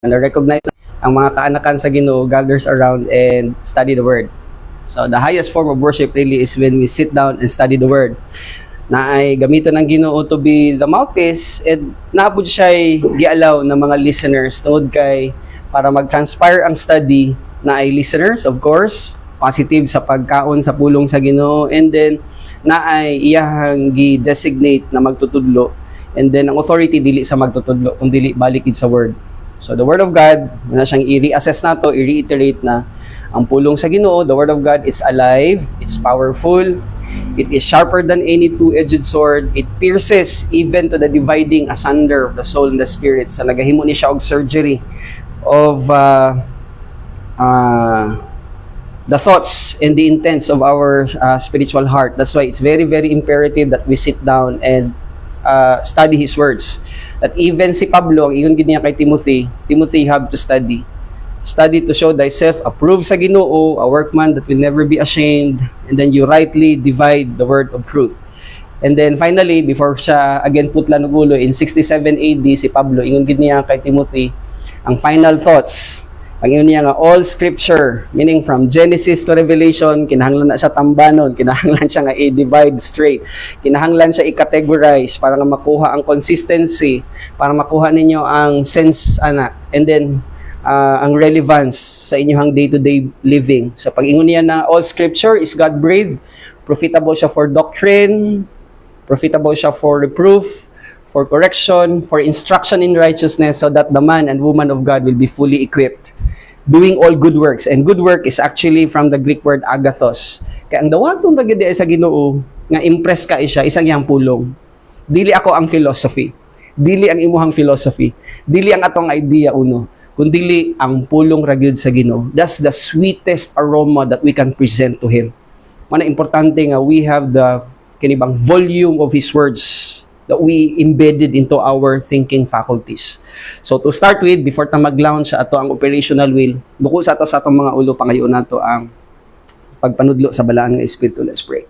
and recognize ang mga kaanakan sa Ginoo gathers around and study the Word. So the highest form of worship really is when we sit down and study the Word. Na ay gamiton ng Ginoo to be the mouthpiece and naabot siya'y gialaw ng mga listeners tungod kay para mag-transpire ang study na ay listeners, of course, positive sa pagkaon sa pulong sa Ginoo, and then na ay iyahang gi-designate na magtutudlo, and then ang authority dili sa magtutudlo kung dili balikid sa Word. So the Word of God, na siyang i-reassess nato, i-reiterate na ang pulong sa Ginoo, the Word of God, it's alive, it's powerful, it is sharper than any two-edged sword, it pierces even to the dividing asunder of the soul and the spirit. So nagahimo ni siya og surgery of the thoughts and the intents of our spiritual heart. That's why it's very, very imperative that we sit down and study His words. That even si Pablo, ang iyon niya kay Timothy, Timothy, you have to study. Study to show thyself approved sa Ginoo, a workman that will never be ashamed, and then you rightly divide the word of truth. And then finally, before siya again putlan og ulo, in 67 AD, si Pablo, ingon gid niya kay Timothy, ang final thoughts, ang ingon niya nga all scripture, meaning from Genesis to Revelation, kinahanglan na siya tambanon, kinahanglan siya nga i-divide straight, kinahanglan siya i-categorize para nga makuha ang consistency, para makuha ninyo ang sense ana, and then ang relevance sa inyong day-to-day living. So pag ingon niya na all scripture is God-breathed, profitable siya for doctrine, profitable siya for reproof, for correction, for instruction in righteousness, so that the man and woman of God will be fully equipped, doing all good works. And good work is actually from the Greek word agathos. Kaya ang dawatong bagay sa Ginoo nga impress ka siya, isang iyang pulong. Dili ako ang philosophy. Dili ang imuhang philosophy. Dili ang atong idea uno. Kundili ang pulong ragyod sa Ginoo. That's the sweetest aroma that we can present to Him. Mana importante nga we have the kinibang volume of His words that we embedded into our thinking faculties. So to start with, before ta mag-launch sa ato ang operational will, buko sa atong mga ulo pangayon nato ang pagpanudlo sa balaan nga Espiritu. Let's pray.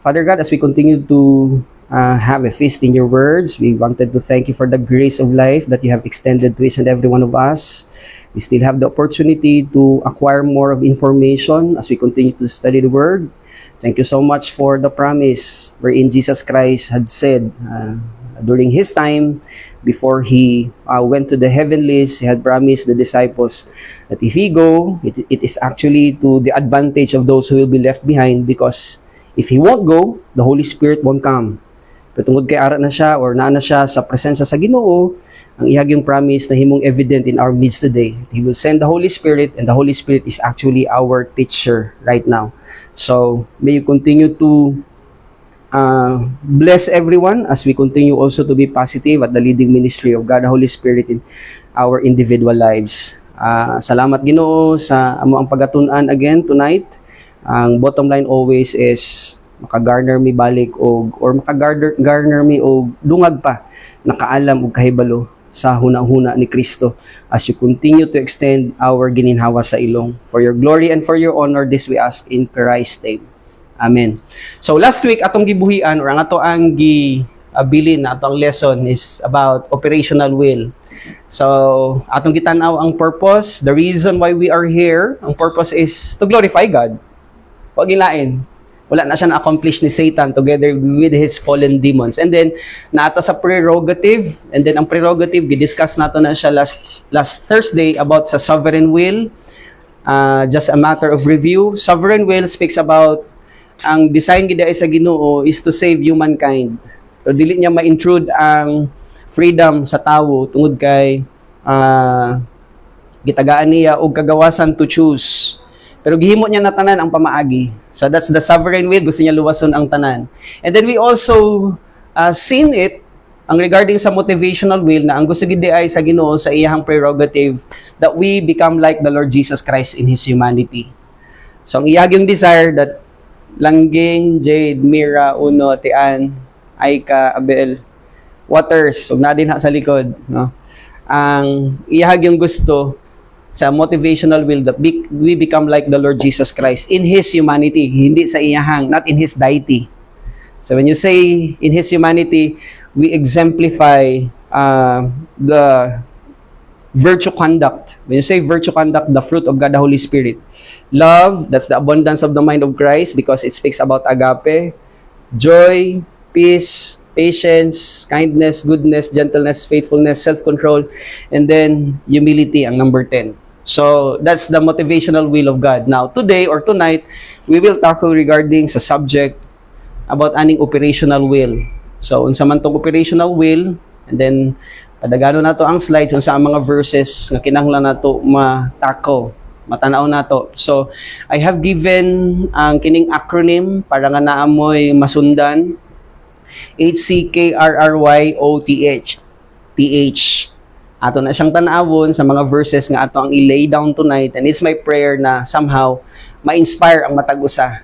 Father God, as we continue to have a feast in your words, we wanted to thank you for the grace of life that you have extended to each and every one of us. We still have the opportunity to acquire more of information as we continue to study the word. Thank you so much for the promise wherein Jesus Christ had said during His time, before He went to the heavenlies, He had promised the disciples that if He go, it is actually to the advantage of those who will be left behind, because if He won't go, the Holy Spirit won't come. Pero tungod kay ara na siya or naa na siya sa presensya sa Ginoo, ang ihagyong promise na himong evident in our midst today. He will send the Holy Spirit, and the Holy Spirit is actually our teacher right now. So, may you continue to bless everyone as we continue also to be positive at the leading ministry of God, the Holy Spirit, in our individual lives. Salamat Ginoo sa amo ang pagatun-an again tonight. Ang bottom line always is makagarner mi balik og or makagarner mi og dungag pa nakaalam og kahibalo sa hunahuna ni Kristo as you continue to extend our gininhawa sa ilong. For your glory and for your honor, this we ask in Christ's name. Amen. So last week atong gibuhian or ang ato ang giabilin na atong lesson is about operational will. So atong gitan-aw ang purpose, the reason why we are here. Ang purpose is to glorify God. Wag gilain. Wala na siya na-accomplish ni Satan together with his fallen demons. And then, naata sa prerogative. And then, ang prerogative, gidiscuss nato na siya last Thursday about sa sovereign will. Just a matter of review. Sovereign will speaks about ang design gid sa Ginoo is to save humankind. So, dili niya ma-intrude ang freedom sa tawo tungod kay gitagaan niya og kagawasan to choose. Pero gihimo niya na tanan ang pamaagi. So that's the sovereign will. Gusto niya luwason ang tanan. And then we also seen it ang regarding sa motivational will na ang gusto gid ay sa Ginoo sa iyang prerogative that we become like the Lord Jesus Christ in His humanity. So ang iyang desire that Langging, Jade, Mira, Uno, Tian, Aika, Abel, Waters, ug na din ha sa likod, no? Ang iyang gusto sa motivational will that we become like the Lord Jesus Christ in His humanity, hindi sa iyahang, not in His deity. So when you say in His humanity, we exemplify the virtue conduct. When you say virtue conduct, the fruit of God, the Holy Spirit. Love, that's the abundance of the mind of Christ because it speaks about agape. Joy, peace, patience, kindness, goodness, gentleness, faithfulness, self-control, and then humility, ang number 10. So, that's the motivational will of God. Now, today or tonight, we will tackle regarding sa subject about aning operational will. So, unsa man tong operational will, and then padagano nato ang slides unsa ang mga verses nga kinahanglan nato ma-tackle, matanaw nato. So, I have given ang kining acronym para nga naamoy masundan. HCKRRYOTH. TH. Ato na siyang tanawon sa mga verses nga ato ang i-lay down tonight, and it's my prayer na somehow ma-inspire ang matag usa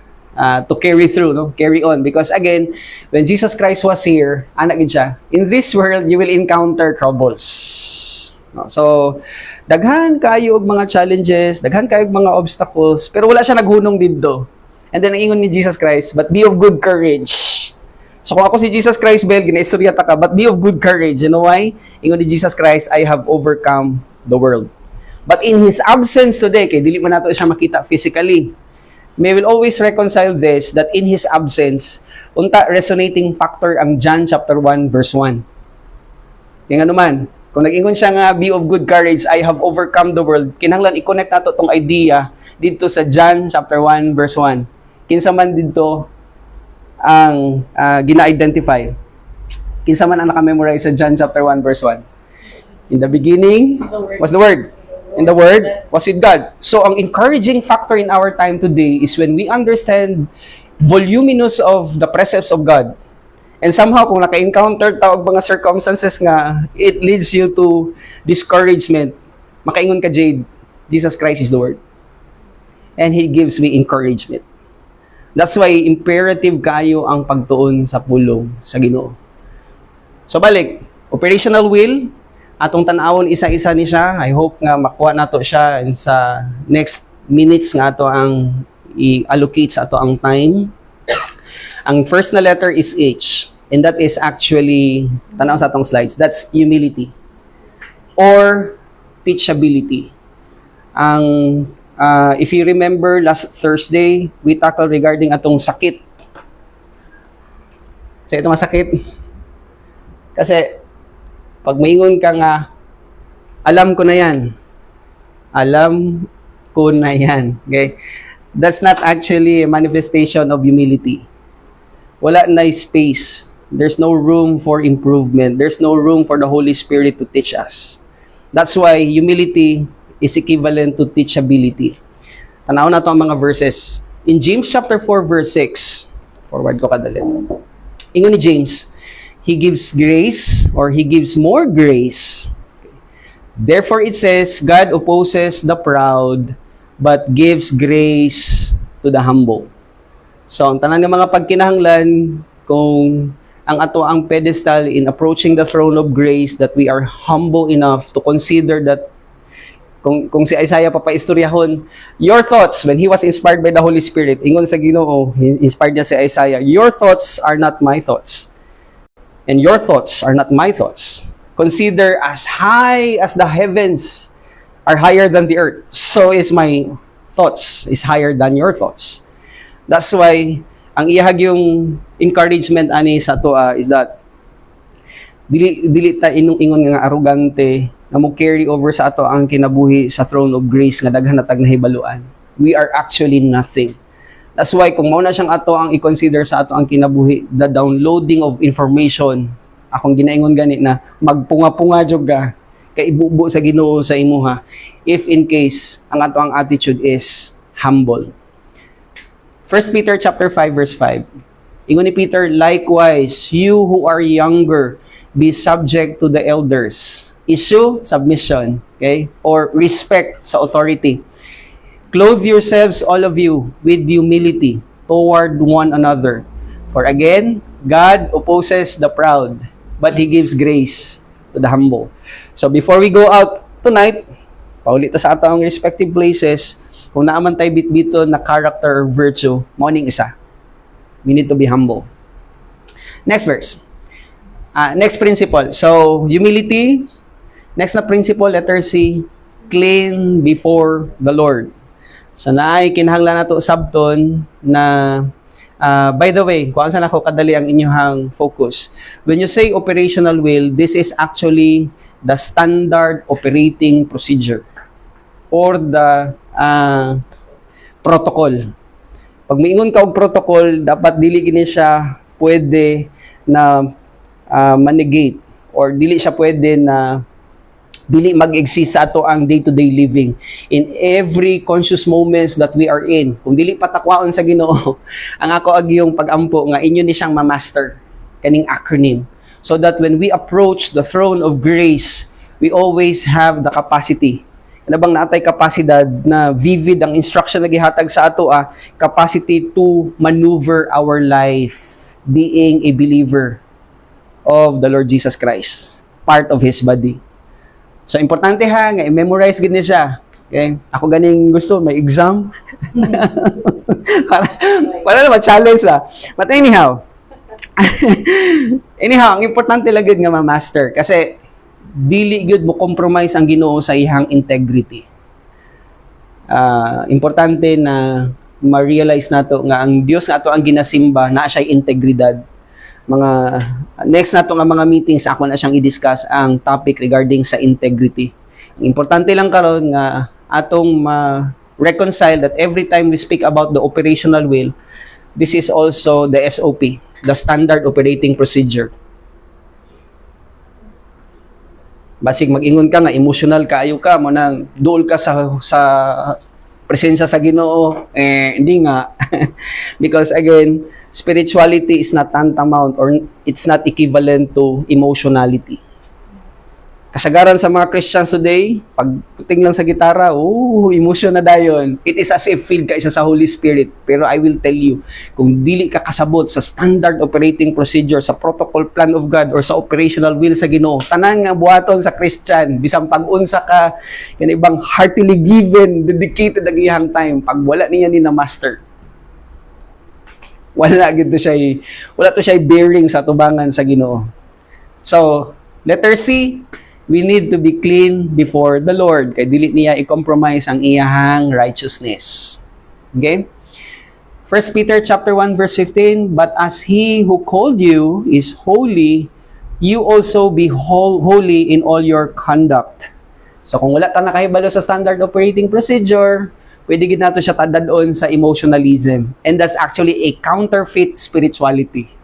to carry through, no? Carry on. Because again, when Jesus Christ was here, anak gid siya, in this world, you will encounter troubles. No? So, daghan kayo og mga challenges, daghan kayo og mga obstacles, pero wala siya naghunong didto. And then, ang ingon ni Jesus Christ, but be of good courage. So, kung ako si Jesus Christ, Bel, ginaistorya ta ka, but be of good courage. You know why? Ingon ni Jesus Christ, I have overcome the world. But in His absence today, kay dili man nato siya makita physically, may will always reconcile this, that in His absence, unta resonating factor ang John chapter 1, verse 1. Kaya nga naman, kung nag-ingon siya nga, be of good courage, I have overcome the world, kinahanglan i-connect nato tong idea dito sa John chapter 1, verse 1. Kinsa man dito ang gina-identify. Kinsa man ang naka-memorize sa John chapter 1 verse 1. In the beginning was the Word. And the Word was with God. So ang encouraging factor in our time today is when we understand voluminous of the precepts of God. And somehow kung naka-encounter ta og mga circumstances nga it leads you to discouragement. Makaingon ka, Jade, Jesus Christ is the Word. And He gives me encouragement. That's why imperative kayo ang pagtuon sa pulong sa Ginoo. So balik, operational will, atong tanawon isa-isa ni siya. I hope nga makuha nato siya sa next minutes nga ato ang i-allocate sa ato ang time. Ang first na letter is H, and that is actually, tanaw sa atong slides, that's humility or teachability. Ang if you remember, last Thursday, we tackled regarding atong sakit. Sa itong sakit. Kasi, pag maingon ka nga, alam ko na yan. Alam ko na yan. Okay? That's not actually a manifestation of humility. Wala na space. There's no room for improvement. There's no room for the Holy Spirit to teach us. That's why humility is equivalent to teachability. Tanaw na ito ang mga verses. In James chapter 4 verse 6, forward ko kadali. Ingon ni James, He gives grace or He gives more grace. Therefore it says, God opposes the proud but gives grace to the humble. So, ang tanan ng mga pagkinahanglan kung ang ato ang pedestal in approaching the throne of grace, that we are humble enough to consider that kung si Isaiah papaistoryahon, your thoughts, when he was inspired by the Holy Spirit, ingon sa Ginoo, inspired niya si Isaiah, your thoughts are not my thoughts. And your thoughts are not my thoughts. Consider as high as the heavens are higher than the earth. So is my thoughts is higher than your thoughts. That's why, ang iyahag yung encouragement ani sa toa is that dili ta ingon nga arrogante na mo carry over sa ato ang kinabuhi sa throne of grace nga daghan natag nahibaluan. We are actually nothing. That's why kung mao na siyang ato ang i-consider sa ato ang kinabuhi, the downloading of information, akong ginaingon gani na magpunga-punga jud ka kay ibubo sa Ginoo sa imuha if in case ang ato ang attitude is humble. 1 Peter chapter 5 verse 5. Ingon ni Peter, likewise, you who are younger, be subject to the elders. Issue, submission, okay? Or respect sa authority. Clothe yourselves, all of you, with humility toward one another. For again, God opposes the proud, but He gives grace to the humble. So before we go out tonight, paulit sa atong respective places, kung naaman tayo bitbito na character or virtue, morning isa. We need to be humble. Next verse. Next principle. So, humility, Next na principle, letter C, clean before the Lord. So naay kinahanglan nato sabton na by the way, kung saan ako kadali ang inyong focus. When you say operational will, this is actually the standard operating procedure or the protocol. Pag maingon ka og protocol, dapat dili gini siya pwede na manegate or dili siya pwede na dili mag-exist sa ato ang day-to-day living. In every conscious moments that we are in, kung dili patakwaon sa Ginoo, ang ako ag yung pag-ampo nga inyo ni siyang ma-master kaning acronym. So that when we approach the throne of grace, we always have the capacity. Ano bang naatay kapasidad na vivid ang instruction na gihatag sa ato capacity to maneuver our life being a believer of the Lord Jesus Christ, part of His body. So, importante nga, i-memorize gini siya. Okay? Ako ganing gusto, may exam. para naman, challenge But anyhow, ang importante lang nga ma-master. Kasi, dili good mo compromise ang Ginoo sa ihang integrity. Importante na ma-realize nato nga ang Dios nga ato ang ginasimba, na siya integridad. Next na nga mga meetings, ako na siyang i-discuss ang topic regarding sa integrity. Ang importante lang karon nga atong ma-reconcile that every time we speak about the operational will, this is also the SOP, the standard operating procedure. Basig mag-ingon ka nga, emotional kaayo ka, mo nang duol ka sa presensya sa Ginoo, hindi nga. Because again, spirituality is not tantamount or it's not equivalent to emotionality. Kasagaran sa mga Christians today, pag puting lang sa gitara, emotion na dayon. It is as if filled ka isa sa Holy Spirit. Pero I will tell you, kung dili ka kasabot sa standard operating procedure, sa protocol plan of God, or sa operational will sa Ginoo, tanan nga buhaton sa Christian, bisang pag-unsa ka, yan ibang heartily given, dedicated ang iyang time, pag wala niya ni na master. Wala to siya bearing sa tubangan sa Ginoo. So, letter C, we need to be clean before the Lord. Kaya dili niya i-compromise ang iyahang righteousness. Okay? 1 Peter chapter 1 verse 15, but as He who called you is holy, you also be holy in all your conduct. So kung wala ka nakahibalo sa standard operating procedure, pwede gid nato siya tadadon sa emotionalism. And that's actually a counterfeit spirituality.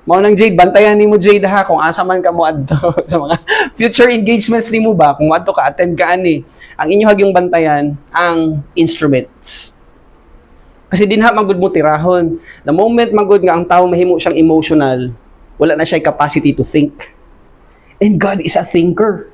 Mao nang Jade, bantayan nimo Jade ha kung asa man ka mo adto sa mga future engagements nimo ba, kung adto ka attend ka ani. Ang inyo hagyong bantayan ang instruments. Kasi dinha magud mo tirahon. The moment magud nga ang tawo mahimo siyang emotional, wala na siya capacity to think. And God is a thinker.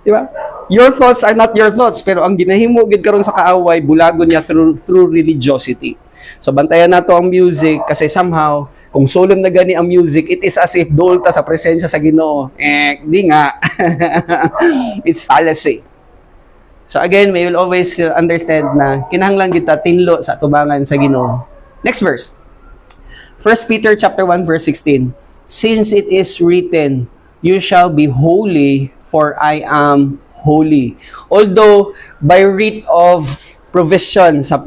Di ba? Your thoughts are not your thoughts, pero ang ginahimo gid karon sa kaaway, bulagon niya through religiosity. So bantayan nato ang music kasi somehow kung solemn na gani ang music, it is as if dool ta sa presensya sa Ginoo. Di nga. It's fallacy. So again, we will always understand na kinahanglan kita tinlo sa tubangan sa Ginoo. Next verse. 1 Peter chapter 1 verse 16. Since it is written, you shall be holy, for I am holy. Although by rite of provision sa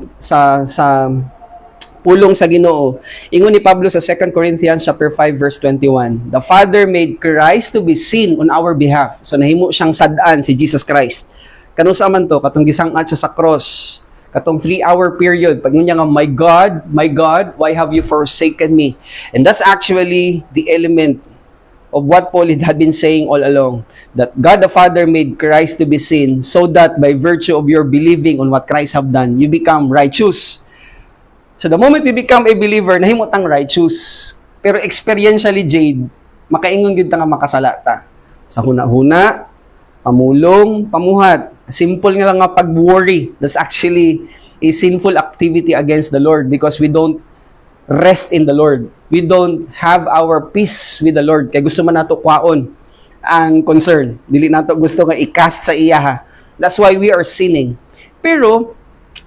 pulong sa Ginoo, ingon ni Pablo sa 2 Corinthians chapter 5 verse 21, the Father made Christ to be sin on our behalf. So nahimo siyang sad-an si Jesus Christ. Kanusa man to, katong gisangat siya sa cross, katong 3-hour period, pag niya nga, my God, why have you forsaken me? And that's actually the element of what Paul had been saying all along, that God the Father made Christ to be sin so that by virtue of your believing on what Christ have done, you become righteous. So the moment you become a believer, nahimot ang righteous. Pero experientially, Jade, makaingon gid ta nga makasalata. Sa huna-huna, pamulong, pamuhat. Simple nga lang nga pag-worry. That's actually a sinful activity against the Lord because we don't rest in the Lord. We don't have our peace with the Lord. Kaya gusto man nato kwaon ang concern. Dili nato gusto nga i-cast sa iya ha. That's why we are sinning. Pero,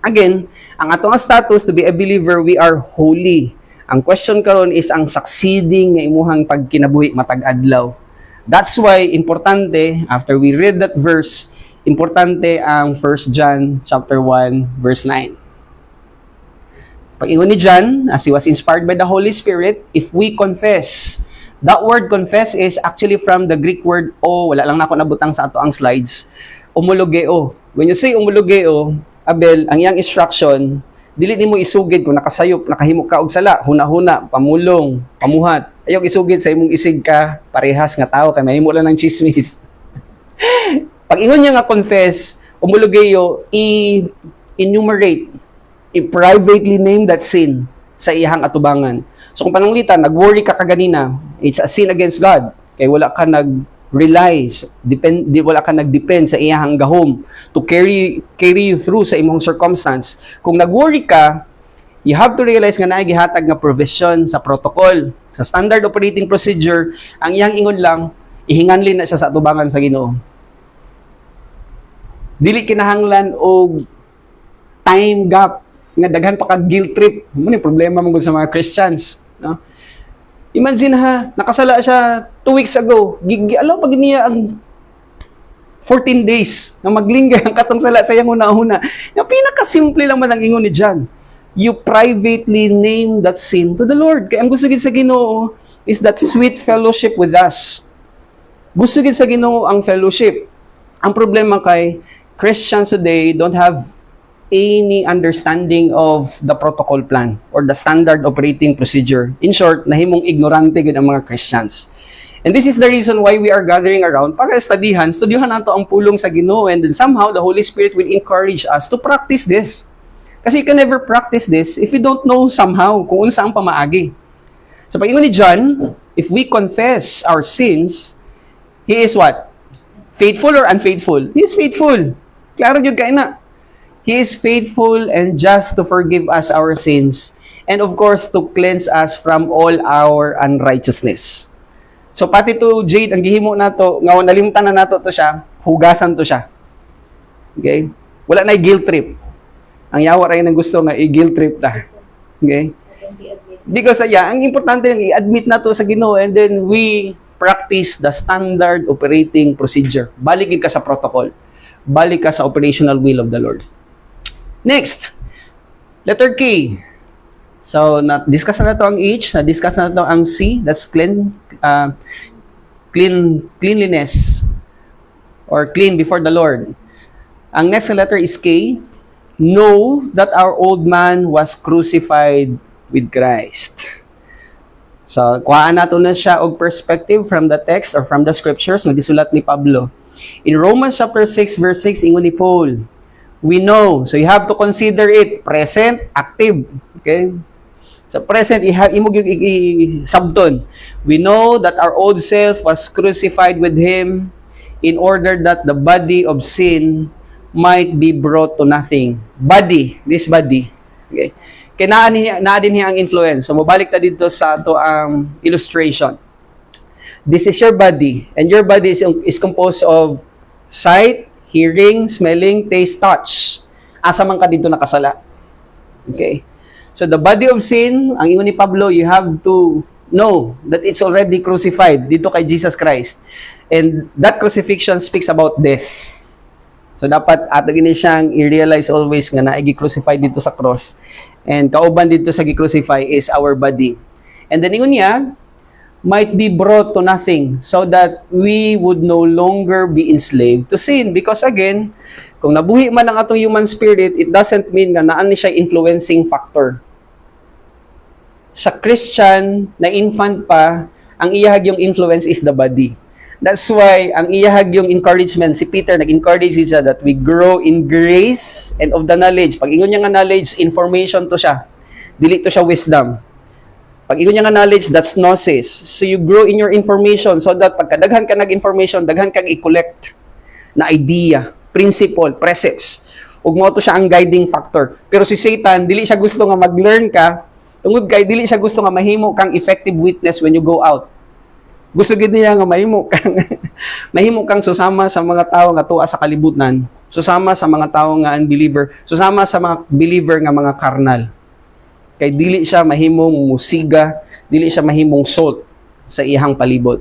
again, ang atong status to be a believer, we are holy. Ang question karon is ang succeeding nga imuhang pagkinabuhi matag adlaw. That's why importante after we read that verse, importante ang 1 John chapter 1 verse 9. Pag-ingon ni John, as he was inspired by the Holy Spirit, if we confess, that word confess is actually from the Greek word wala lang na ako nabutang sa ato ang slides, homologeo. When you say homologeo, Abel, ang iyang instruction, dili nimo isugid kung nakasayop, nakahimo ka og sala, huna-huna, pamulong, pamuhat. Ayaw isugid sa imong isig ka, parehas nga tao, kay mahimo lang ng chismis. Pag-ingon niya nga confess, homologeo, enumerate, i-privately name that sin sa iyang atubangan. So kung pananglitan, nag-worry ka kaganina, it's a sin against God. Kaya wala ka nag-rely, wala ka nag-depend sa iyang gahom to carry you through sa imong circumstance. Kung nag-worry ka, you have to realize nga na gihatag nga provision sa protocol, sa standard operating procedure, ang iyang ingon lang, ihinganlin na siya sa atubangan sa Ginoo. Dili kinahanglan og time gap nga daghan pa ka guilt trip. Mo ni problema mo sa mga Christians, no? Imagine ha, nakasala siya 2 weeks ago. Alaw pag niya ang 14 days na maglingga ang katong sala sa iyang una-una. Yung pinaka-simple lang man ang ingon ni John. You privately name that sin to the Lord. Kaya ang gusto gid sa Ginoo is that sweet fellowship with us. Gusto gid sa Ginoo ang fellowship. Ang problema kay Christians today don't have any understanding of the protocol plan or the standard operating procedure. In short, nahimong ignorante gid ang mga Christians. And this is the reason why we are gathering around para studyhan nato ang pulong sa Ginoo, and then somehow the Holy Spirit will encourage us to practice this. Kasi you can never practice this if you don't know somehow kung unsa ang pamaagi. So pag-ingon ni John, if we confess our sins, He is what? Faithful or unfaithful? He is faithful. Klaro jud kay na. He is faithful and just to forgive us our sins, and of course, to cleanse us from all our unrighteousness. So, pati to Jade, ang gihimo nato, nga nalimtan na nato to siya, hugasan to siya. Okay? Wala na guilt trip. Ang yawa rin ang gusto nga i-guilt trip ta. Okay? Because, ang importante yung i-admit na to sa Ginoo, and then we practice the standard operating procedure. Balik ka sa protocol. Balik ka sa operational will of the Lord. Next, letter K. So, discuss na ito ang H, discuss na ito ang C, that's cleanliness or clean before the Lord. Ang next letter is K. Know that our old man was crucified with Christ. So, kuhaan nato na siya og perspective from the text or from the scriptures na gisulat ni Pablo. In Romans chapter 6 verse 6, ingon ni Paul, we know. So, you have to consider it present, active. Okay? So, present, imog yung subton. We know that our old self was crucified with Him in order that the body of sin might be brought to nothing. Body, this body. Okay? Kaya naa din niya ang influence. So, mabalik ta dito sa ito ang illustration. This is your body. And your body is composed of sight, hearing, smelling, taste, touch. Asa man ka dito nakasala. Okay? So the body of sin, ang ingon ni Pablo, you have to know that it's already crucified dito kay Jesus Christ. And that crucifixion speaks about death. So dapat ato gini siyang i-realize always nga naay gi-crucify dito sa cross. And kauban dito sa gi-crucify is our body. And then ingon niya, might be brought to nothing so that we would no longer be enslaved to sin. Because again, kung nabuhi man ang atong human spirit, it doesn't mean nga naan ni siya influencing factor. Sa Christian na infant pa, ang iyahag yung influence is the body. That's why ang iyahag yung encouragement, si Peter nag-encourage siya that we grow in grace and of the knowledge. Pag ingon niya nga knowledge, information to siya. Dili to siya wisdom. Pag ingon niya nga knowledge, that's gnosis. So you grow in your information so that pagkadaghan ka nag-information, daghan kang i-collect na idea, principle, precepts. Ug mo to siya ang guiding factor. Pero si Satan, dili siya gusto nga mag-learn ka, tungod kay dili siya gusto nga mahimo kang effective witness when you go out. Gusto gid niya nga mahimo kang susama sa mga tao nga tuwa sa kalibutan, susama sa mga tao nga unbeliever, susama sa mga believer nga mga karnal. Kay dili siya mahimong musiga, dili siya mahimong salt sa iyang palibot.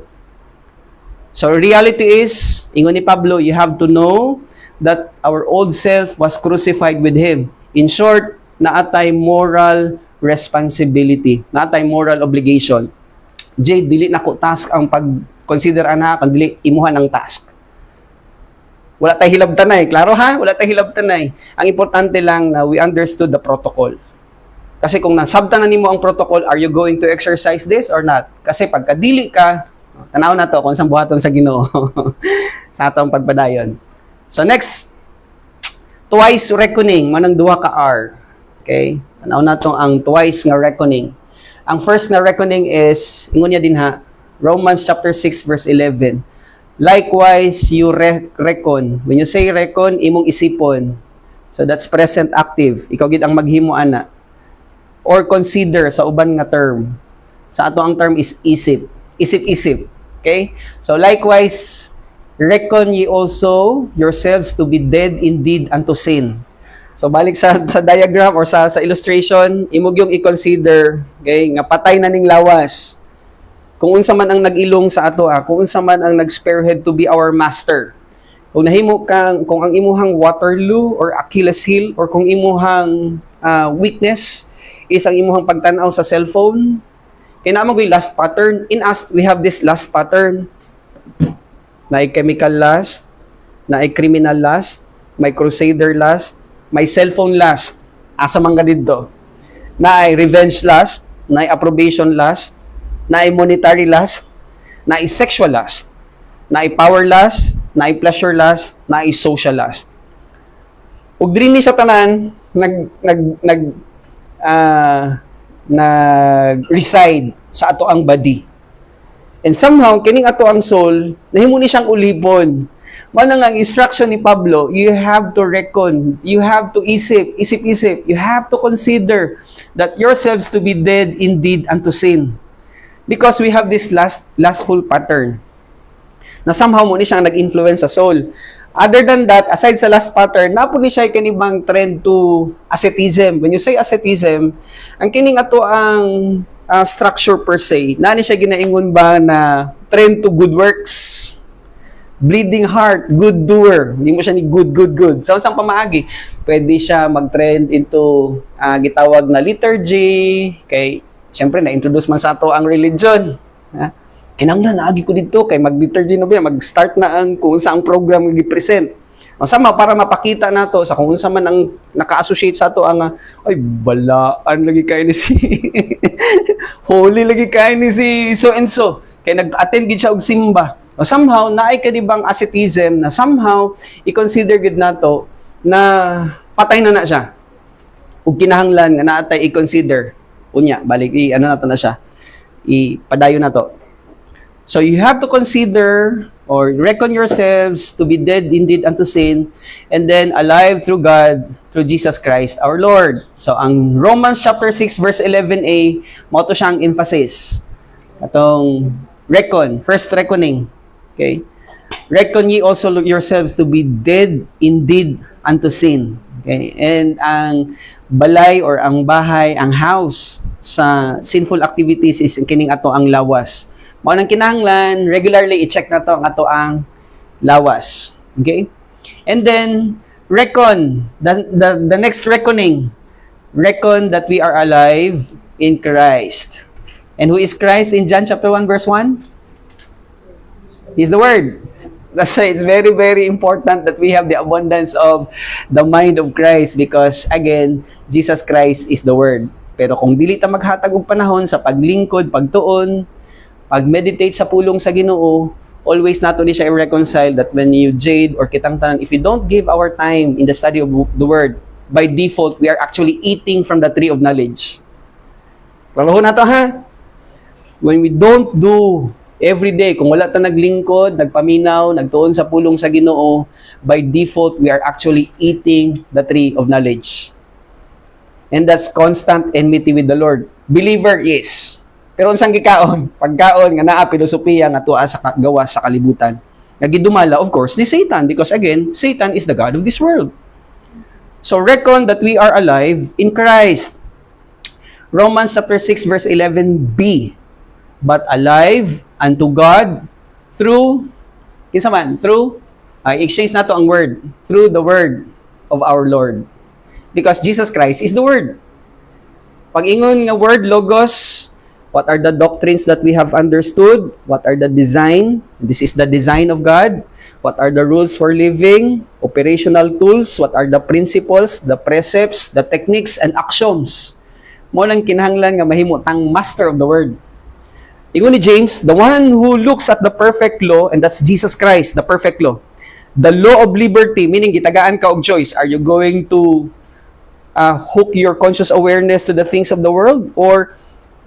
So reality is, ingon ni Pablo, you have to know that our old self was crucified with Him. In short, naatay moral responsibility, naatay moral obligation. Jay, dili na ko task ang pag-consider ana, kag dili imuhan ang task. Wala tay hilabtanay, klaro ha? Wala tay hilabtanay. Ang importante lang na we understood the protocol. Kasi kung nasabtan na nimo ang protocol, are you going to exercise this or not? Kasi pagka dili ka, tanaw na to kung saan buhaton sa Ginoo sa atong pagpadayon. So next, twice reckoning, manang duha ka R. Okay? Tanaw na to ang twice nga reckoning. Ang first na reckoning is, ingon niya din ha, Romans chapter 6 verse 11. Likewise, you reckon. When you say reckon, imong isipon. So that's present active. Ikaw gid ang maghimo ana. Or consider sa uban nga term. Sa ato ang term is isip. Isip-isip. Okay? So likewise, reckon ye also yourselves to be dead indeed unto sin. So balik sa diagram or sa illustration, imog yung i-consider, okay, nga patay na ning lawas. Kung unsa man ang nag-ilong sa ato, kung unsa man ang nag-spearhead to be our master. Kung nahimo kang, kung ang imuhang Waterloo or Achilles heel or kung imuhang weakness is ang imuhang pagtanaw sa cellphone, kaya naman ko yung last pattern. In us, we have this last pattern. Na ay chemical lust, na ay criminal lust, may crusader lust, may cellphone lust. Asa man ka dito. Na ay revenge lust, na ay approbation lust, na ay monetary lust, na ay sexual lust, na ay power lust, na ay pleasure lust, na ay social lust. Ug diri ni sa tanan nag-reside sa ato ang body. And somehow kining ato ang soul nahimo ni siyang ulipon. Manang ang instruction ni Pablo, you have to reckon, you have to isip, you have to consider that yourselves to be dead indeed unto sin. Because we have this lustful pattern na somehow mo ni siyang nag-influence sa soul. Other than that, aside sa last pattern, napo ni siya kanibang trend to asceticism. When you say asceticism, ang kining ato ang structure per se, nani siya ginaingon ba na trend to good works, bleeding heart, good doer. Hindi mo siya ni good. So, saan pamaagi? Pwede siya mag-trend into gitawag na liturgy, kay siyempre, na-introduce man sa ato ang religion. Kinanglan, naagi ko dito, kay mag-liturgy na ba, mag-start na ang kung saan program i-present. Sama, para mapakita na to sa kung saan man ang naka-associate sa ato ang, ay, balaan lagi kayo ni si, holy lagi kayo ni si so-and-so. Kaya nag-attend gid siya og simba. O somehow, naay ka dibang asceticism na somehow, i-consider gid na to na patay na siya. Ug kinahanglan nga naatay i-consider. Unya, balik, ano na to na siya. Ipadayo na to. So you have to consider or reckon yourselves to be dead indeed unto sin and then alive through God, through Jesus Christ our Lord. So ang Romans chapter 6 verse 11a, mo to siyang emphasis. Atong reckon, first reckoning. Okay? Reckon ye also yourselves to be dead indeed unto sin. Okay? And ang balay or ang bahay, ang house sa sinful activities is kining ato ang lawas. Mao nang kinahanglan regularly i-check na to ang ato ang lawas. Okay? And then reckon the next reckoning. Reckon that we are alive in Christ. And who is Christ in John chapter 1 verse 1? He's the Word. That's why it's very, very important that we have the abundance of the mind of Christ because, again, Jesus Christ is the Word. Pero kung dili ta maghatag og panahon sa paglingkod, pagtuon, pag-meditate sa pulong sa Ginoo, always nato ni siya i-reconcile that when you jade or kitang tanan, if you don't give our time in the study of the Word, by default, we are actually eating from the tree of knowledge. Palahon na to ha? When we don't do every day, kung wala ta naglingkod, nagpaminaw, nagtuon sa pulong sa Ginoo, by default, we are actually eating the tree of knowledge. And that's constant enmity with the Lord. Believer, yes. Pero unsang gikaon? Pagkaon nga naa filosofiya nga tuwa sa gawa sa kalibutan. Nagidumala, of course, ni Satan because again, Satan is the god of this world. So reckon that we are alive in Christ. Romans chapter 6 verse 11b. But alive unto God through Kinsa man? Through, exchange na to ang word. Through the word of our Lord. Because Jesus Christ is the word. Pag ingon nga word, logos, what are the doctrines that we have understood? What are the design? This is the design of God. What are the rules for living? Operational tools. What are the principles, the precepts, the techniques, and axioms? Mo lang kinahanglan nga mahimo tang master of the word. Ingon ni James, the one who looks at the perfect law, and that's Jesus Christ, the perfect law. The law of liberty, meaning gitagaan ka og choice. Are you going to hook your conscious awareness to the things of the world, or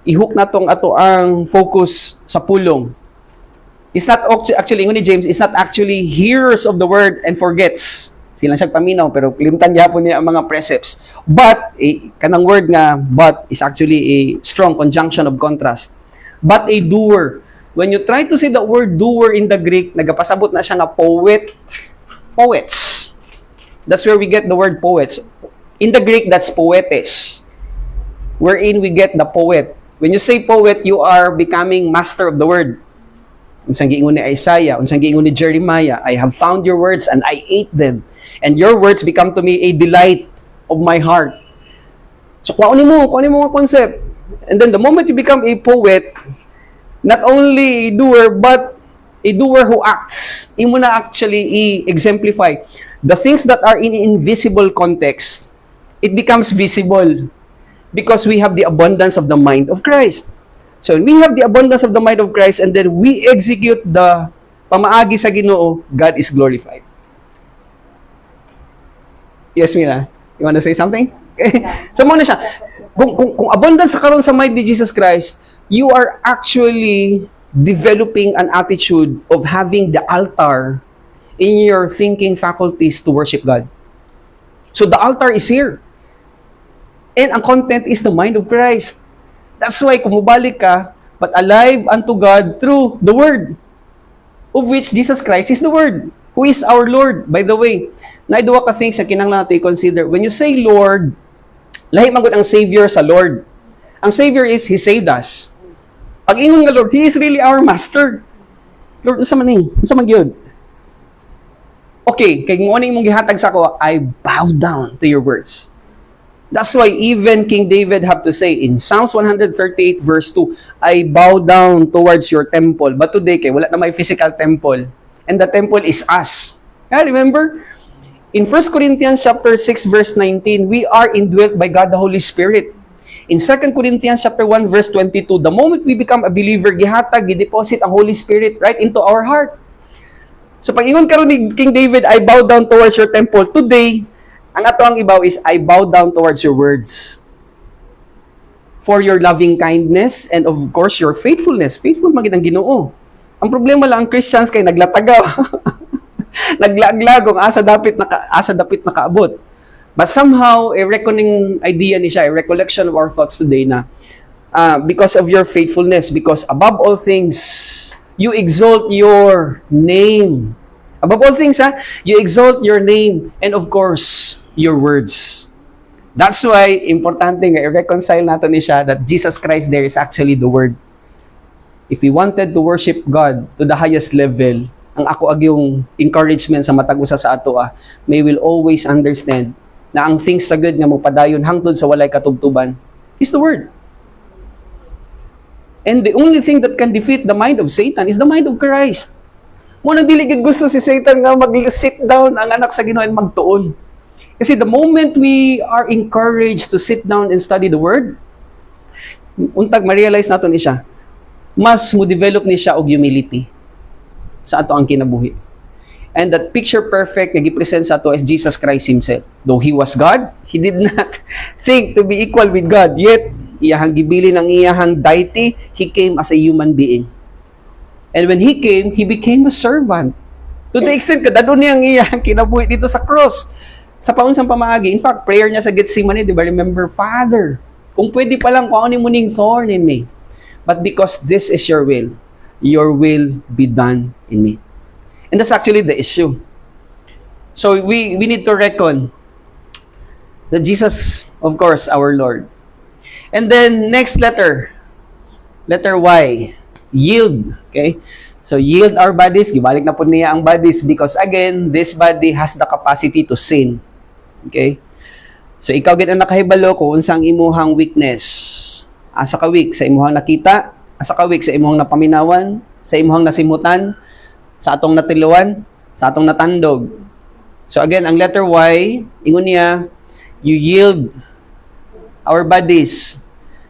i-hook na tong ato ang focus sa pulong? It's not actually, ingon ni James, it's not actually hearers of the word and forgets. Silang siyang paminaw, pero limtan gyapon niya ang mga precepts. But, kanang word nga, but is actually a strong conjunction of contrast. But a doer. When you try to say the word doer in the Greek, nagapasabot na siya nga poet. Poets. That's where we get the word poets. In the Greek, that's poetes, wherein we get the poet. When you say poet, you are becoming master of the word. Unsang giingon ni Isaiah, unsang giingon ni Jeremiah, I have found your words and I ate them. And your words become to me a delight of my heart. So, kuhanin mo nga concept. And then the moment you become a poet, not only a doer, but a doer who acts. Imo na actually i-exemplify. The things that are in invisible context, it becomes visible because we have the abundance of the mind of Christ. So, when we have the abundance of the mind of Christ and then we execute the pamaagi sa Ginoo, God is glorified. Yes, Mira? You want to say something? Okay. So, muna siya. Kung abundance sa karon sa mind ni Jesus Christ, you are actually developing an attitude of having the altar in your thinking faculties to worship God. So, the altar is here. And ang content is the mind of Christ. That's why, kung mubalik ka, but alive unto God through the Word, of which Jesus Christ is the Word, who is our Lord. By the way, naiduwa ka things na kinahanglan natin i-consider. When you say Lord, lahi magod ang Savior sa Lord. Ang Savior is, He saved us. Pag ingon nga Lord, He is really our Master. Lord, nasa man eh? Nasa man yun? Okay, kay mo mong gihatag sa ko, I bow down to your words. That's why even King David have to say in Psalms 138 verse 2, I bow down towards your temple. But today, kay wala na may physical temple. And the temple is us. Yeah, remember? In 1 Corinthians chapter 6 verse 19, we are indwelt by God the Holy Spirit. In 2 Corinthians chapter 1 verse 22, the moment we become a believer, gihatag, gideposit ang Holy Spirit right into our heart. So pag ingon karon ni King David, I bow down towards your temple. Today, ang ato ang ibaw is, I bow down towards your words. For your loving kindness and of course your faithfulness. Faithful magid ang Ginoo. Ang problema lang, ang Christians kay naglatagaw. Naglaglag kung asa dapit nakaabot. But somehow, a reckoning idea ni siya, a recollection of our thoughts today na because of your faithfulness, because above all things, you exalt your name. Above all things, you exalt your name and of course, your words. That's why, importante nga, i-reconcile natin ni siya that Jesus Christ there is actually the Word. If we wanted to worship God to the highest level, ang ako yung encouragement sa matag usa sa ato may will always understand na ang things sa good nga magpadayon hangtod sa walay katubtuban is the Word. And the only thing that can defeat the mind of Satan is the mind of Christ. Muna dili gid gusto si Satan nga mag-sit down ang anak sa Ginoo and magtuon. Kasi the moment we are encouraged to sit down and study the Word, untag ma-realize nato ni siya, mas mo develop ni siya og humility sa ato ang kinabuhi. And that picture perfect nga gipresent sa ato is Jesus Christ Himself. Though He was God, He did not think to be equal with God. Yet, iyahang gibilin ang iyahang deity, He came as a human being. And when He came, He became a servant. To the extent kadado niya ang iyahang kinabuhi dito sa cross. Sa paunsang pamaagi. In fact, prayer niya sa Gethsemane, di ba? Remember, Father, kung pwede pa lang, kuhanin mo ning thorn in me. But because this is your will be done in me. And that's actually the issue. So we need to reckon that Jesus, of course, our Lord. And then, next letter Y. Yield. Okay? So, yield our bodies, gibalik na po niya ang bodies because again, this body has the capacity to sin. Okay? So, ikaw gid ang nakahibalo kung unsang imuhang weakness. Asa ka weak sa imuhang nakita, asa ka weak sa imuhang napaminawan, sa imuhang nasimutan, sa atong natiluan, sa atong natandog. So again, ang letter Y, ingon niya, you yield our bodies.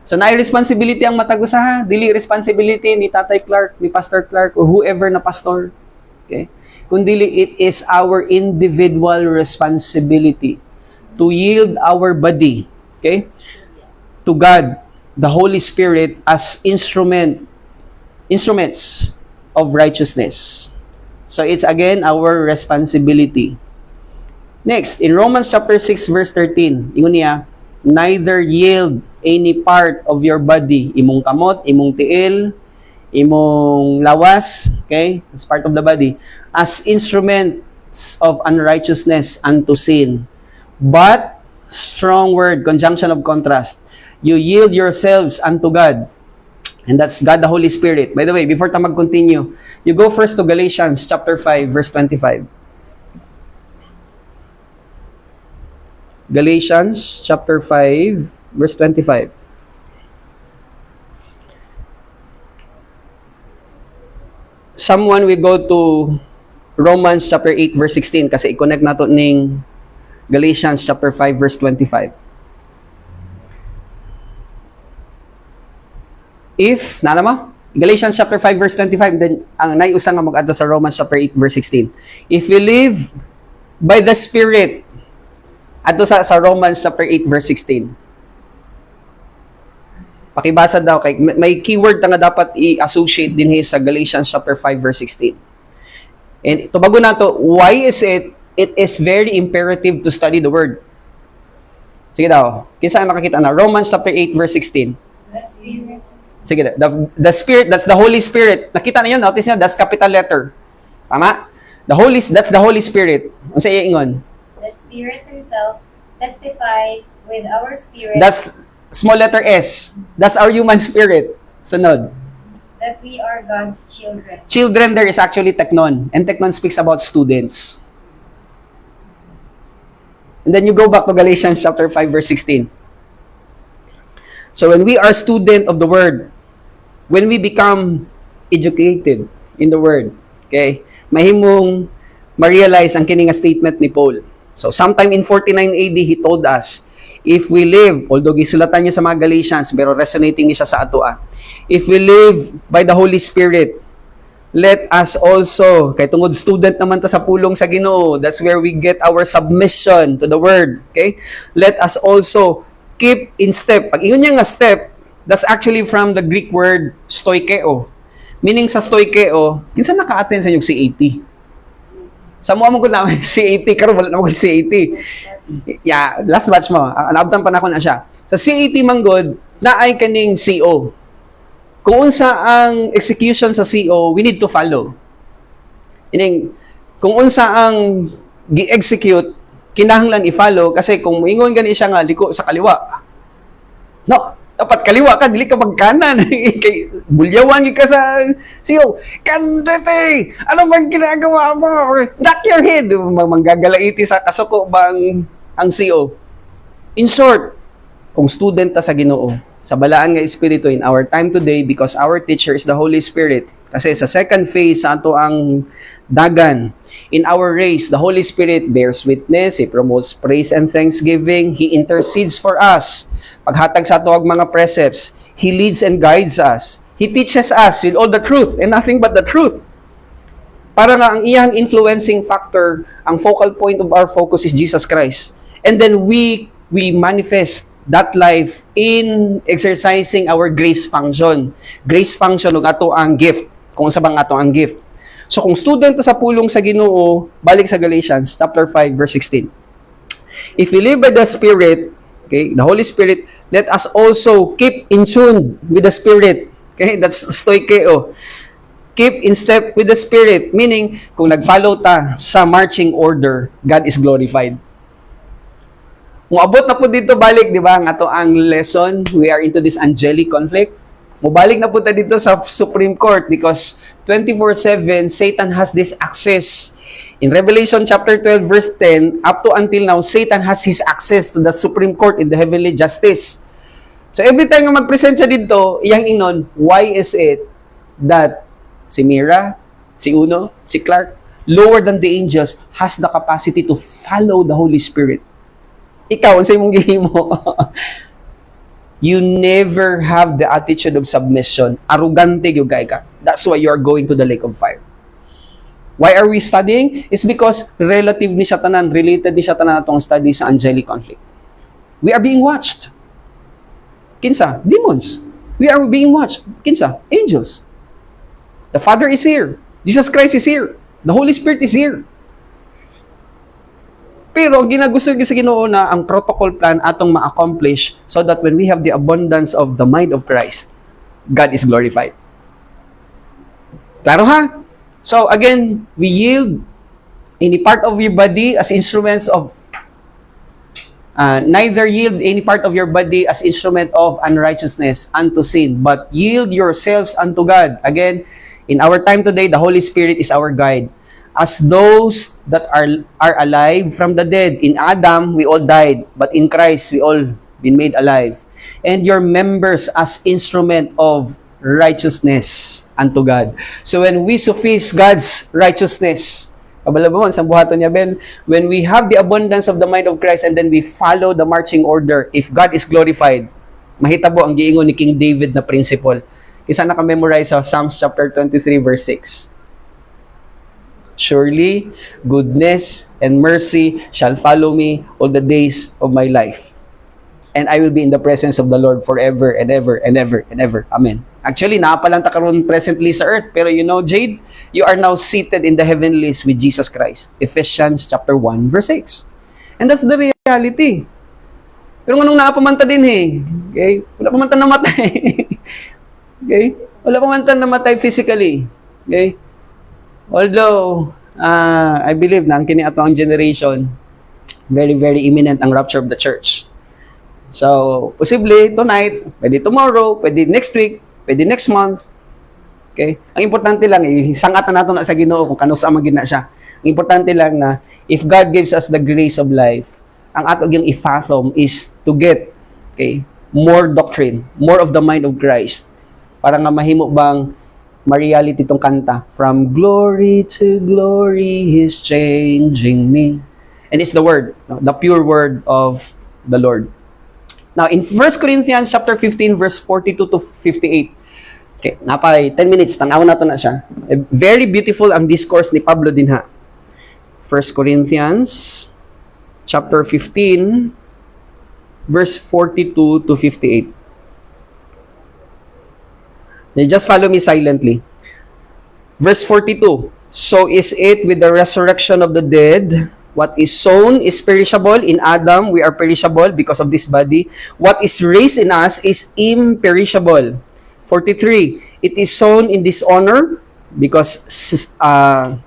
So naay responsibility ang matag usaha, dili responsibility ni Tatay Clark, ni Pastor Clark, or whoever na pastor. Okay? Kundili it is our individual responsibility to yield our body, okay, to God, the Holy Spirit as instruments of righteousness. So it's again our responsibility. Next, in Romans chapter 6 verse 13, ingon niya, neither yield any part of your body, imong kamot, imong tiil, imong lawas, okay, as part of the body, as instruments of unrighteousness unto sin. But, strong word, conjunction of contrast, you yield yourselves unto God. And that's God the Holy Spirit. By the way, before ta mag-continue, you go first to Galatians chapter 5, verse 25. Galatians chapter 5, verse 25. Someone will go to Romans chapter 8, verse 16 kasi i-connect nato ning Galatians chapter 5, verse 25. If, nala mo? Galatians chapter 5, verse 25, then ang naiusang nga mag-adto sa Romans chapter 8, verse 16. If we live by the Spirit, adto sa Romans chapter 8, verse 16. Pakibasa daw, kay may keyword na nga dapat i-associate din sa Galatians chapter 5, verse 16. And ito bago na to, why is it is very imperative to study the Word? Sige daw, kinsa ang nakakita na? Romans chapter 8, verse 16. The Spirit. Sige, the Spirit, that's the Holy Spirit. Nakita na yun, notice nyo, that's capital letter. Tama? That's the Holy Spirit. Ano sa iingon? The Spirit Himself testifies with our spirit That's small letter S. That's our human spirit. Sunod. that we are God's children. Children there is actually teknon. And teknon speaks about students. And then you go back to Galatians chapter 5, verse 16. So when we are student of the Word, when we become educated in the Word, okay, mahimong ma-realize ang kining statement ni Paul. So sometime in 49 AD, he told us, if we live, although gisulatan niya sa mga Galatians, pero resonating niya sa atua, if we live by the Holy Spirit, let us also, kay tungod student naman ta sa pulong sa Ginoo, that's where we get our submission to the Word, okay? Let us also keep in step. Pag iyon niya nga step, that's actually from the Greek word stoikeo. Meaning sa stoikeo, kinsa naka-attend sa inyong CAT? Sa mo ko na CAT, karon wala na ko CAT. Yeah, last batch mo. Naabtan pa na ko na siya. Sa CAT manggod, naay kaning CO. Kung unsa ang execution sa CO, we need to follow. Ining, kung unsa ang gi-execute, kinahanglan i-follow kasi kung moingon gani siya nga liko sa kaliwa. No, dapat kaliwa ka, dili ka magkanan. Kay bulyawan ka sa CO. Kandete! Ano bang ginagawa mo? Duck your head! Manggagalaiti sa kasuko bang ang CO. In short, kung student ta sa Ginoo, sa balaan nga espiritu in our time today, because our teacher is the Holy Spirit, kasi sa second phase sa ato ang dagan, in our race, the Holy Spirit bears witness, He promotes praise and thanksgiving, He intercedes for us, paghatag sa ato ang mga precepts, He leads and guides us, He teaches us with all the truth and nothing but the truth. Para nga ang iyang influencing factor, ang focal point of our focus is Jesus Christ. And then we manifest that life in exercising our grace function. Grace function ug ato ang gift. Kung sa bang ato ang gift. So kung student sa pulong sa Ginoo, balik sa Galatians chapter 5 verse 16. If we live by the Spirit, okay, the Holy Spirit, let us also keep in tune with the Spirit. Okay, that's stoikeo. Keep in step with the Spirit, meaning kung nag-follow ta sa marching order, God is glorified. Kung abot na po dito balik, di ba, ang ato ang lesson, we are into this angelic conflict. Mubalik na punta dito sa Supreme Court because 24/7, Satan has this access. In Revelation chapter 12, verse 10, up to until now, Satan has his access to the Supreme Court in the heavenly justice. So every time nga mag-present siya dito, iyang ingnon, why is it that si Mira, si Uno, si Clark, lower than the angels, has the capacity to follow the Holy Spirit? Ikaw, unsay mong gihimo? You never have the attitude of submission. Arrogante gyud ka. That's why you are going to the lake of fire. Why are we studying? It's because related ni siya tanan atong study sa angelic conflict. We are being watched. Kinsa? Demons. We are being watched. Kinsa? Angels. The Father is here. Jesus Christ is here. The Holy Spirit is here. Pero ginagusto sa Ginoo na ang protocol plan atong ma-accomplish so that when we have the abundance of the mind of Christ, God is glorified. Klaro ha? So again, we yield any part of your body as instruments of neither yield any part of your body as instrument of unrighteousness unto sin, but yield yourselves unto God. Again, in our time today, the Holy Spirit is our guide. As those that are alive from the dead. In Adam, we all died, but in Christ, we all been made alive. And your members as instrument of righteousness unto God. So when we suffice God's righteousness, kabalabon sa buhaton niya, Ben, when we have the abundance of the mind of Christ and then we follow the marching order, if God is glorified, mahitabo ang giingon ni King David na principle. Isa naka-memorize sa Psalms chapter 23 verse 6. Surely, goodness and mercy shall follow me all the days of my life. And I will be in the presence of the Lord forever and ever and ever and ever. Amen. Actually, naapalang ta karon presently sa earth. Pero you know, Jade, you are now seated in the heavenlies with Jesus Christ. Ephesians chapter 1, verse 6. And that's the reality. Pero nganong naapamanta din okay? Wala pa man ta namatay. Okay? Wala pa man ta namatay physically. Okay? Although, I believe na ang kini ato ang generation, very, very imminent ang rapture of the church. So, posible tonight, pwede tomorrow, pwede next week, pwede next month. Okay? Ang importante lang, sangatan nato na sa Ginoo kung kanusa magina siya. Ang importante lang na, if God gives us the grace of life, ang ato yung i-fathom is to get, okay, more doctrine, more of the mind of Christ. Para nga mahimo bang ma-reality itong kanta, from glory to glory, He's changing me. And it's the word, the pure word of the Lord. Now, in 1 Corinthians chapter 15, verse 42 to 58, okay, napay 10 minutes, tanaw na to na siya. Very beautiful ang discourse ni Pablo din ha. 1 Corinthians chapter 15, verse 42 to 58. Just follow me silently. Verse 42, so is it with the resurrection of the dead. What is sown is perishable. In Adam, we are perishable because of this body. What is raised in us is imperishable. 43, it is sown in dishonor because Adam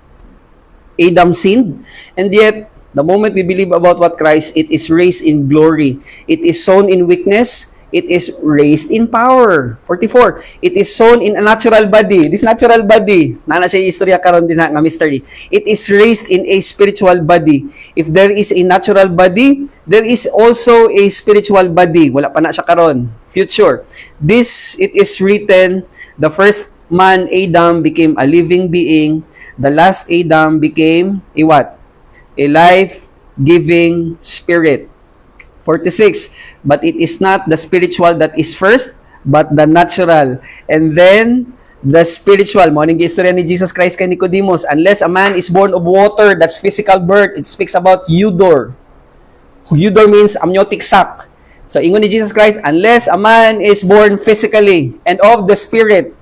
sinned. And yet, the moment we believe about what Christ, it is raised in glory. It is sown in weakness. It is raised in power. 44. It is sown in a natural body. This natural body, nana siya istorya karon din nga mystery. It is raised in a spiritual body. If there is a natural body, there is also a spiritual body. Wala pa na siya karon. Future. This, it is written, the first man, Adam, became a living being. The last Adam became a what? A life-giving spirit. 46, but it is not the spiritual that is first, but the natural. And then, the spiritual. Morning history ni Jesus Christ kay Nicodemus. Unless a man is born of water, that's physical birth. It speaks about eudor. Eudor means amniotic sac. So, ingon ni Jesus Christ, unless a man is born physically and of the Spirit,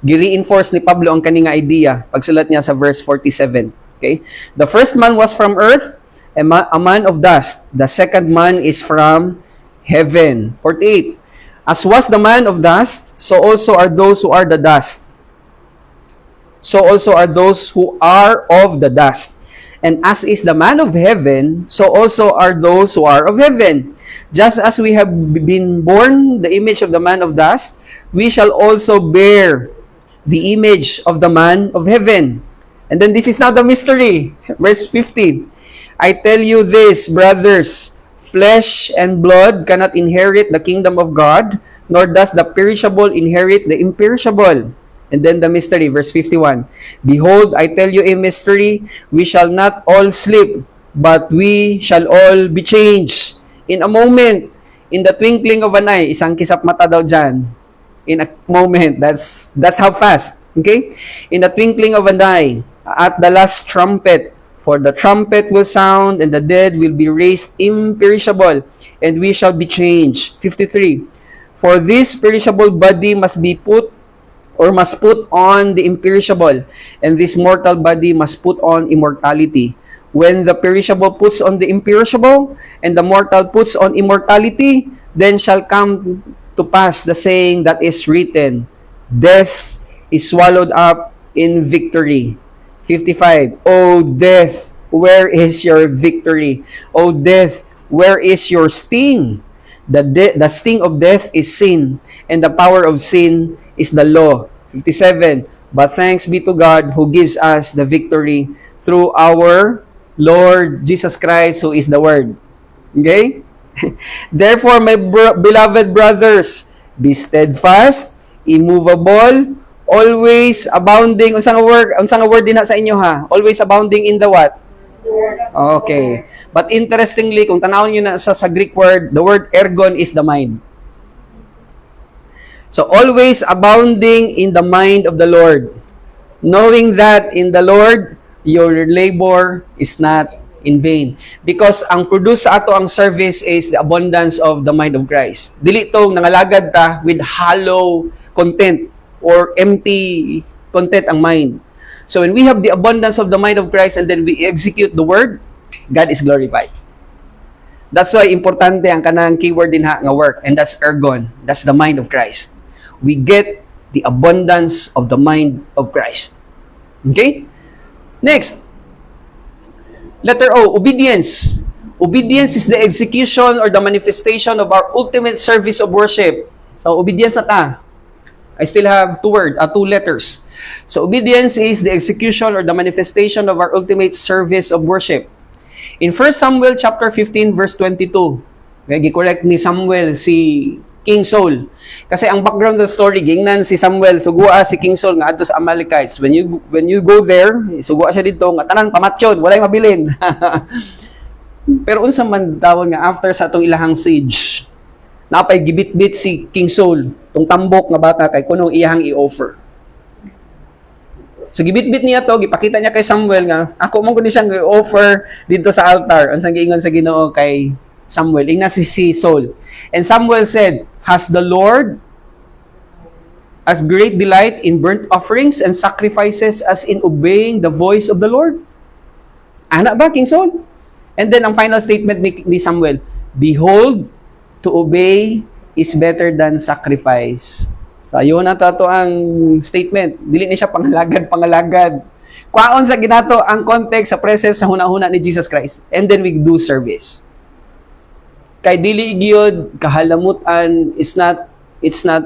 gi-reinforce ni Pablo ang kaninga idea. Pagsulat niya sa verse 47. Okay? The first man was from earth, a man of dust. The second man is from heaven. 48. As was the man of dust, so also are those who are the dust. So also are those who are of the dust. And as is the man of heaven, so also are those who are of heaven. Just as we have been born the image of the man of dust, we shall also bear the image of the man of heaven. And then this is now the mystery. Verse 15. I tell you this, brothers, flesh and blood cannot inherit the kingdom of God, nor does the perishable inherit the imperishable. And then the mystery, verse 51. Behold, I tell you a mystery, we shall not all sleep, but we shall all be changed. In a moment, in the twinkling of an eye, isang kisap mata daw dyan. In a moment, that's how fast. Okay? In the twinkling of an eye, at the last trumpet, for the trumpet will sound, and the dead will be raised imperishable, and we shall be changed. 53. For this perishable body must put on the imperishable, and this mortal body must put on immortality. When the perishable puts on the imperishable, and the mortal puts on immortality, then shall come to pass the saying that is written, death is swallowed up in victory. 55. O death, where is your victory? O death, where is your sting? The sting of death is sin, and the power of sin is the law. 57. But thanks be to God who gives us the victory through our Lord Jesus Christ, who is the Word. Okay? Therefore, my beloved brothers, be steadfast, immovable, always abounding. Unsang word din sa inyo ha? Always abounding in the what? Okay. But interestingly, kung tanawin nyo na sa Greek word, the word ergon is the mind. So, always abounding in the mind of the Lord. Knowing that in the Lord, your labor is not in vain. Because ang produce sa ato ang service is the abundance of the mind of Christ. Dili tong nangalagad ta with hollow content or empty content ang mind. So when we have the abundance of the mind of Christ and then we execute the word, God is glorified. That's why importante ang kanang keyword din ha nga work, and that's ergon. That's the mind of Christ. We get the abundance of the mind of Christ. Okay? Next. Letter O, obedience. Obedience is the execution or the manifestation of our ultimate service of worship. So obedience na ta. I still have two letters. So, obedience is the execution or the manifestation of our ultimate service of worship. In 1 Samuel chapter 15, verse 22, gi-correct ni Samuel si King Saul. Kasi ang background of the story, gingnan si Samuel, sugua si King Saul nga adto sa Amalekites. When you go there, sugua siya dito, nga tanan pamatyon, walay mabilin. Pero unsa man tawag nga after sa atong ilahang siege, napay gibit-bit si King Saul, tong tambok nga bata kay kunong iyang i-offer. So gibit-bit niya to, gipakita niya kay Samuel nga ako man kuno siyang i-offer dito sa altar. Unsang giingon sa Ginoo kay Samuel, ingna si Saul. And Samuel said, "Has the Lord as great delight in burnt offerings and sacrifices as in obeying the voice of the Lord?" Ana ba, King Saul? And then ang final statement ni Samuel, "Behold, to obey is better than sacrifice." So, yun na to ang statement. Dili ni siya pangalagad. Kwaon sa ginato ang context sa precepts sa hunahuna ni Jesus Christ. And then we do service. Kay dili gyud kahalamutan, it's not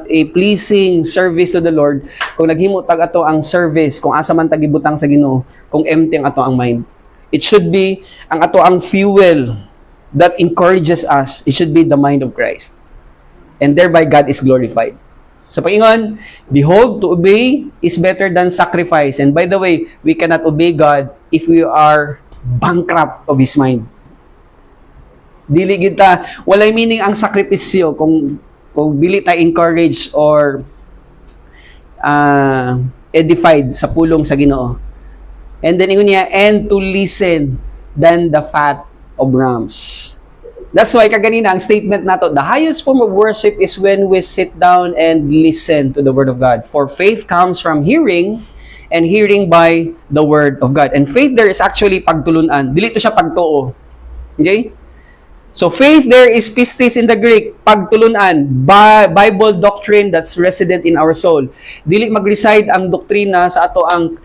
a pleasing service to the Lord kung naghimo tag ato ang service, kung asa man tagibutang sa Ginoo, kung empty ang ato ang mind. It should be ang ato ang fuel that encourages us. It should be the mind of Christ. And thereby, God is glorified. So, paingon, behold, to obey is better than sacrifice. And by the way, we cannot obey God if we are bankrupt of His mind. Dili kita, walay meaning ang sakripisyo kung dili tayo encouraged or edified sa pulong sa Ginoo. And then, ingon niya, and to listen than the fat of rams. That's why kaganina ang statement nato, the highest form of worship is when we sit down and listen to the Word of God. For faith comes from hearing, and hearing by the Word of God. And faith there is actually pagtulunan. Dili to siya pagtuo. Okay? So faith there is pistis in the Greek, pagtulunan, Bible doctrine that's resident in our soul. Dili mag-reside ang doktrina sa ato ang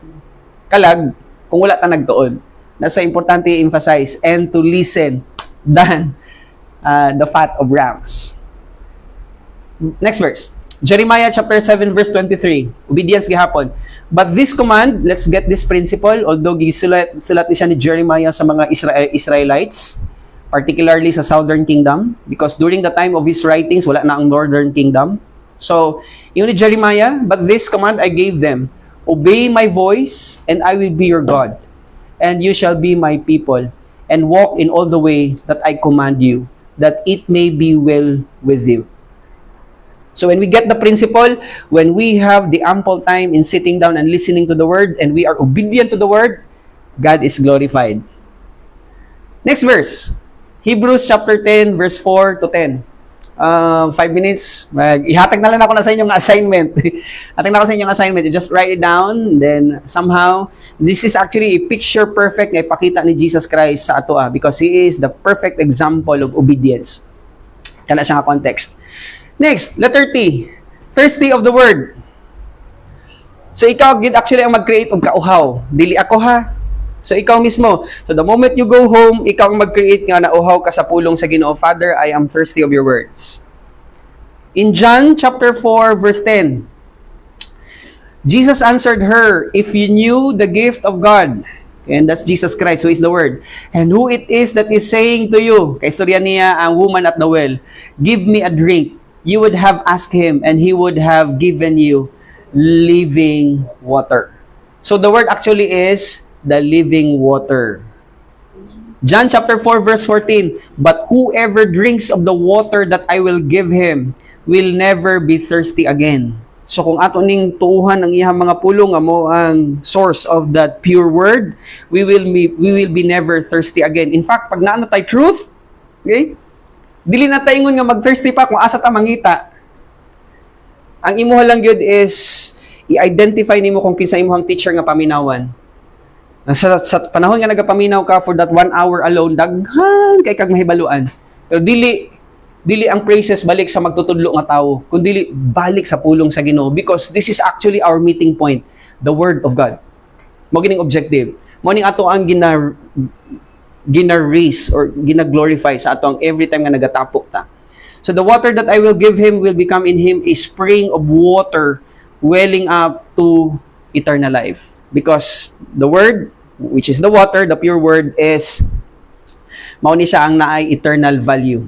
kalag kung wala ta nagtuon. Nasa importante i-emphasize, and to listen than the fat of rams. Next verse. Jeremiah chapter 7 verse 23. Obedience gihapon. But this command, let's get this principle, although gisulat ni siya ni Jeremiah sa mga Israelites, particularly sa Southern Kingdom, because during the time of his writings, wala na ang Northern Kingdom. So, yun ni Jeremiah, but this command I gave them, obey my voice, and I will be your God, and you shall be my people, and walk in all the way that I command you, that it may be well with you. So when we get the principle, when we have the ample time in sitting down and listening to the Word, and we are obedient to the Word, God is glorified. Next verse, Hebrews chapter 10, verse 4 to 10. 5 minutes. Ihatag na lang ako na sa inyong assignment. Hatag na ako sa inyong assignment. You just write it down, then somehow, this is actually a picture perfect na ipakita ni Jesus Christ sa ato because He is the perfect example of obedience. Kana siya nga context. Next, letter T. Thirsty of the Word. So ikaw, gid actually ang mag-create og kauhaw. Dili ako ha. So ikaw mismo. So the moment you go home, ikaw ang mag-create nga na uhaw ka sa pulong sa Ginoo. Father, I am thirsty of your words. In John chapter 4 verse 10, Jesus answered her, if you knew the gift of God, and that's Jesus Christ, who is the Word, and who it is that is saying to you, kay istorya niya ang woman at the well, give me a drink, you would have asked Him, and He would have given you living water. So the word actually is the living water. John chapter 4 verse 14, but whoever drinks of the water that I will give him will never be thirsty again. So kung ato ning tuuhan ang iyang mga pulong amo ang source of that pure word, we will be never thirsty again. In fact, pag naano tay truth, okay? Dili na tayo ingon nga mag-thirsty pa kung asa ta mangita. Ang imuha lang gyud is i-identify nimo kung kinsa imong teacher nga paminawan. Sa panahon nga nagapaminaw ka for that 1 hour alone, daghan kay kag mahibaluan. Pero dili ang praises balik sa magtutudlo nga tawo, kundi balik sa pulong sa Ginoo, because this is actually our meeting point, the Word of God. Mo gining objective. Mo ning ato ang gina-raise or gina-glorify sa ato ang every time nga nagatapok ta. So the water that I will give him will become in him a spring of water welling up to eternal life. Because the Word, which is the water, the pure Word, is mao ni siya ang naay eternal value.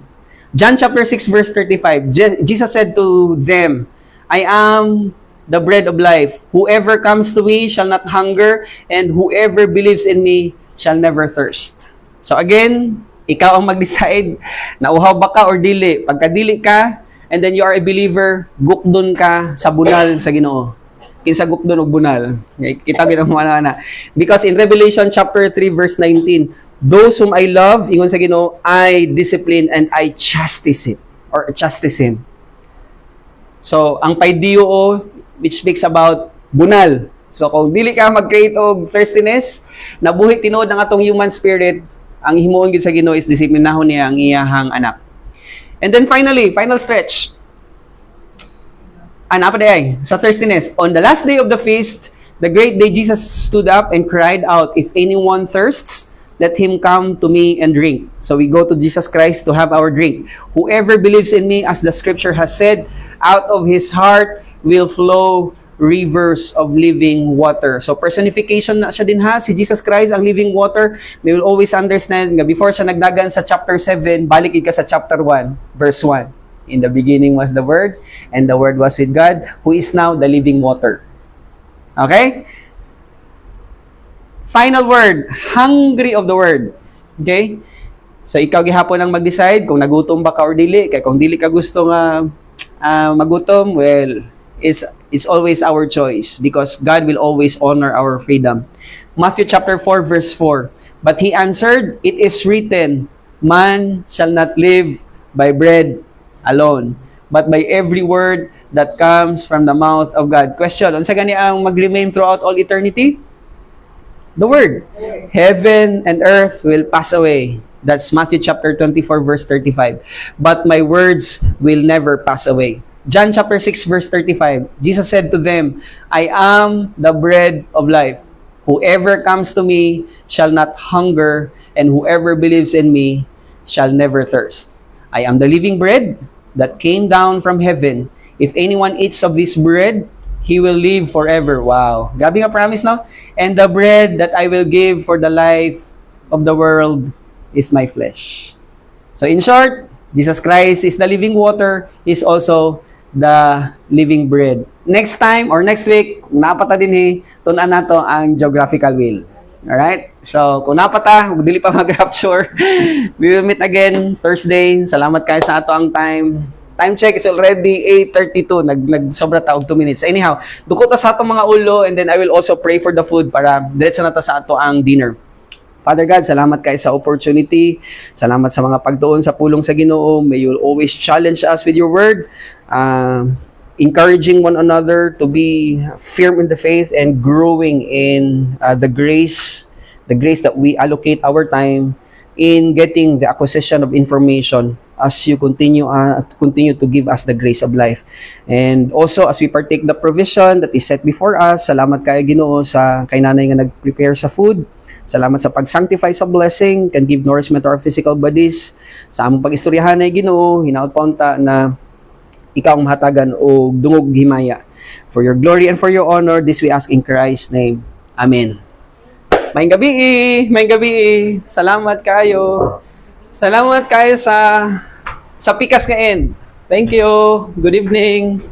John chapter 6 verse 35, Jesus said to them, I am the bread of life. Whoever comes to me shall not hunger, and whoever believes in me shall never thirst. So again, ikaw ang mag-decide na uhaw ba ka or dili. Pagka dili ka, and then you are a believer, gukdon ka sa bunal sa Ginoo. Kinsa gukdon og bunal. Kita gyud ang mana. Because in Revelation chapter 3 verse 19, those whom I love, ingon sa Ginoo, I discipline and I chastise him. So ang paidiyo, which speaks about bunal. So kung dili ka mag-create og thirstiness, nabuhi tinuod ang atong human spirit, ang himuon gyud sa Ginoo is disiplinahon niya ang iyahang anak. And then finally, final stretch. Sa thirstiness. On the last day of the feast, the great day, Jesus stood up and cried out, if anyone thirsts, let him come to me and drink. So we go to Jesus Christ to have our drink. Whoever believes in me, as the scripture has said, out of his heart will flow rivers of living water. So personification na siya din ha, si Jesus Christ ang living water. We will always understand nga before siya nagdagan sa chapter 7, balik ka sa chapter 1, verse 1. In the beginning was the Word, and the Word was with God, who is now the living water. Okay? Final word, hungry of the Word. Okay? So ikaw gihapon ang mag-decide kung nagutom ba ka or dili. Kaya kung dili ka gusto nga magutom, well, it's always our choice because God will always honor our freedom. Matthew chapter 4 verse 4. But he answered, it is written, man shall not live by bread alone, but by every word that comes from the mouth of God. Question, unsa gani ang mag-remain throughout all eternity? The Word. Heaven and earth will pass away. That's Matthew chapter 24 verse 35. But my words will never pass away. John chapter 6 verse 35. Jesus said to them, I am the bread of life. Whoever comes to me shall not hunger, and whoever believes in me shall never thirst. I am the living bread that came down from heaven. If anyone eats of this bread, he will live forever. Wow. Grabe nga promise, no? And the bread that I will give for the life of the world is my flesh. So in short, Jesus Christ is the living water. He's also the living bread. Next time or next week, kung napata din tunan nato ang geographical wheel. Alright? So, kung napata, dili pa mag-rapture, we will meet again Thursday. Salamat kayo sa ato ang time. Time check, it's already 8:32. Nagsobra ta og 2 minutes. Anyhow, dukot ta sa atong mga ulo and then I will also pray for the food para diretso na ta sa ato ang dinner. Father God, salamat kayo sa opportunity. Salamat sa mga pagtuon sa pulong sa Ginoo. May you always challenge us with your word. Encouraging one another to be firm in the faith and growing in the grace that we allocate our time in getting the acquisition of information as you continue to give us the grace of life. And also, as we partake the provision that is set before us, salamat kayo Ginoo sa kay nanay nga nag-prepare sa food. Salamat sa pag-sanctify sa blessing, can give nourishment to our physical bodies. Sa among pag-istoryahan ay Ginoo, hinaut pa unta na ikaw ang mahatagan o dungog himaya. For your glory and for your honor, this we ask in Christ's name. Amen. Maayong gabi! Maayong gabi! Salamat kayo! Salamat kayo sa pikas nga end. Thank you! Good evening!